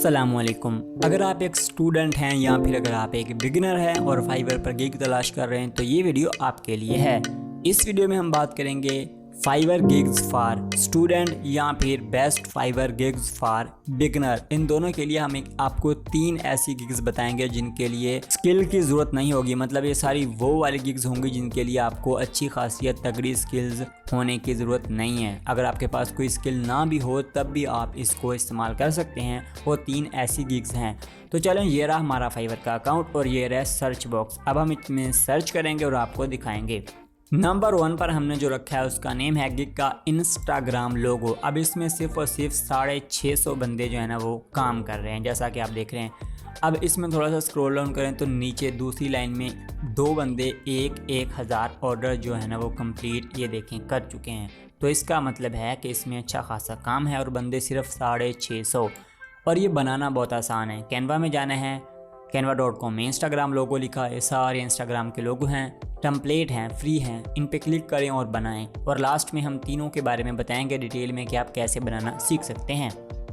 अस्सलामुअलैकुम। अगर आप एक स्टूडेंट हैं या फिर अगर आप एक बिगिनर हैं और फाइवर पर गिग तलाश कर रहे हैं तो ये वीडियो आपके लिए है। इस वीडियो में हम बात करेंगे फाइवर गिग्स फॉर स्टूडेंट या फिर best Fiverr gigs for beginner. इन दोनों के लिए हम आपको 3 ऐसी गिग्स बताएंगे जिनके लिए स्किल की ज़रूरत नहीं होगी। मतलब ये सारी वो वाली गिग्स होंगी जिनके लिए आपको अच्छी खासियत तगड़ी स्किल्स होने की ज़रूरत नहीं है। अगर आपके पास कोई स्किल ना भी हो तब भी आप इसको इस्तेमाल कर सकते हैं। वो 3 ऐसी गिग्स हैं। तो चलें, ये रहा हमारा फाइवर का अकाउंट और ये रहा सर्च बॉक्स। अब हम इसमें सर्च करेंगे और आपको दिखाएंगे। नंबर 1 पर हमने जो रखा है उसका नेम है गिग का इंस्टाग्राम लोगो। अब इसमें सिर्फ और सिर्फ 650 बंदे जो है ना वो काम कर रहे हैं, जैसा कि आप देख रहे हैं। अब इसमें थोड़ा सा स्क्रॉल डाउन करें तो नीचे दूसरी लाइन में 2 बंदे 1000 ऑर्डर जो है ना वो कंप्लीट ये देखें कर चुके हैं। तो इसका मतलब है कि इसमें अच्छा खासा काम है और बंदे सिर्फ 650। और ये बनाना बहुत आसान है। कैनवा में जाना है, canva.com में इंस्टाग्राम लोगो लिखा है, सारे इंस्टाग्राम के लोगो हैं, टेम्पलेट हैं, फ्री हैं, इन पे क्लिक करें और बनाएं। और लास्ट में हम तीनों के बारे में बताएंगे डिटेल में कि आप कैसे बनाना सीख सकते हैं।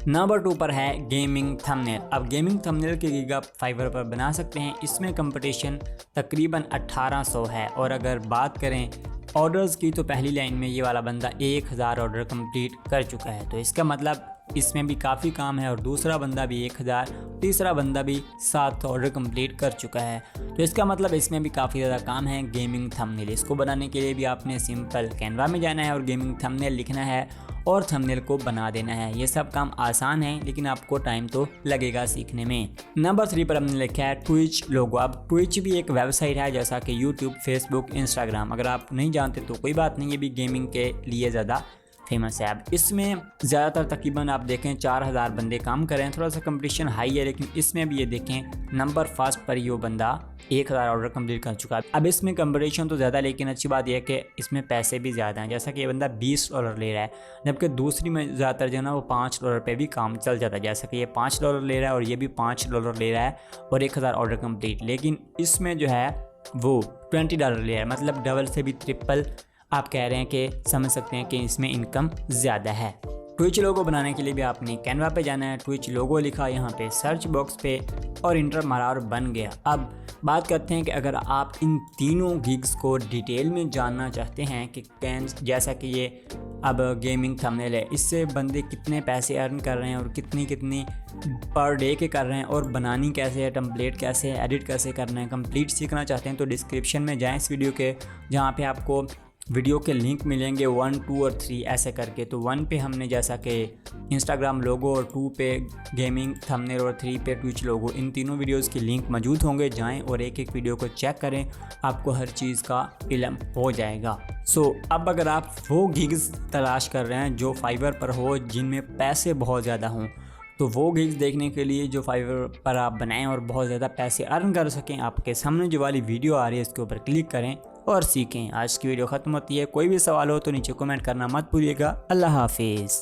नंबर 2 पर है गेमिंग थंबनेल। अब गेमिंग थंबनेल की गिग आप फाइवर पर बना सकते हैं। इसमें कंपटीशन तकरीबन 1800 है। और अगर बात करें ऑर्डर्स की तो पहली लाइन में ये वाला बंदा 1000 ऑर्डर कंप्लीट कर चुका है। तो इसका मतलब इसमें भी काफ़ी काम है। और दूसरा बंदा भी 1000, तीसरा बंदा भी 7 ऑर्डर कंप्लीट कर चुका है। तो इसका मतलब इसमें भी काफ़ी ज़्यादा काम है गेमिंग थंबनेल। इसको बनाने के लिए भी आपने सिंपल कैनवा में जाना है और गेमिंग थंबनेल लिखना है और थंबनेल को बना देना है। ये सब काम आसान है लेकिन आपको टाइम तो लगेगा सीखने में। नंबर 3 पर हमने लिखा है ट्विच लोगो। अब ट्विच भी एक वेबसाइट है जैसा कि यूट्यूब, फेसबुक, इंस्टाग्राम। अगर आप नहीं जानते तो कोई बात नहीं, ये भी गेमिंग के लिए ज़्यादा फेमस है। अब इसमें ज़्यादातर तकरीबन आप देखें 4000 बंदे काम कर रहे हैं। थोड़ा सा कंपटीशन हाई है लेकिन इसमें भी ये देखें नंबर फर्स्ट पर ये बंदा 1000 ऑर्डर कंप्लीट कर चुका है। अब इसमें कंपटीशन तो ज़्यादा लेकिन अच्छी बात यह है कि इसमें पैसे भी ज़्यादा हैं। जैसा कि ये बंदा $20 ले रहा है, जबकि दूसरी में ज़्यादातर जो है ना वो $5 पे भी काम चल जाता है। जैसा कि ये $5 ले रहा है और ये भी $5 ले रहा है और 1000 ऑर्डर कंप्लीट। लेकिन इसमें जो है वो $20 ले रहा है, मतलब डबल से भी ट्रिपल आप कह रहे हैं कि समझ सकते हैं कि इसमें इनकम ज़्यादा है। ट्विच लोगो बनाने के लिए भी आपने कैनवा पे जाना है, ट्विच लोगो लिखा यहाँ पे सर्च बॉक्स पे और इंटर मारा और बन गया। अब बात करते हैं कि अगर आप इन तीनों गिग्स को डिटेल में जानना चाहते हैं कि जैसा कि ये अब गेमिंग थंबनेल है, इससे बंदे कितने पैसे अर्न कर रहे हैं और कितनी पर डे के कर रहे हैं और बनानी कैसे है, टेम्पलेट कैसे है, एडिट कैसे करना है, कंप्लीट सीखना चाहते हैं तो डिस्क्रिप्शन में जाएँ इस वीडियो के, जहाँ पे आपको वीडियो के लिंक मिलेंगे 1, 2 और 3 ऐसे करके। तो 1 पे हमने जैसा कि इंस्टाग्राम लोगो और 2 पे गेमिंग थंबनेल और 3 पे ट्विच लोगो, इन तीनों वीडियोस की लिंक मौजूद होंगे। जाएं और एक एक वीडियो को चेक करें, आपको हर चीज़ का इल्म हो जाएगा। अब अगर आप वो गिग्स तलाश कर रहे हैं जो फाइवर पर हो, जिनमें पैसे बहुत ज़्यादा हों, तो वो गिग्स देखने के लिए जो फाइवर पर आप बनाएं और बहुत ज़्यादा पैसे अर्न कर सकें, आपके सामने जो वाली वीडियो आ रही है इसके ऊपर क्लिक करें और सीखें। आज की वीडियो ख़त्म होती है। कोई भी सवाल हो तो नीचे कमेंट करना मत भूलिएगा। अल्लाह हाफिज़।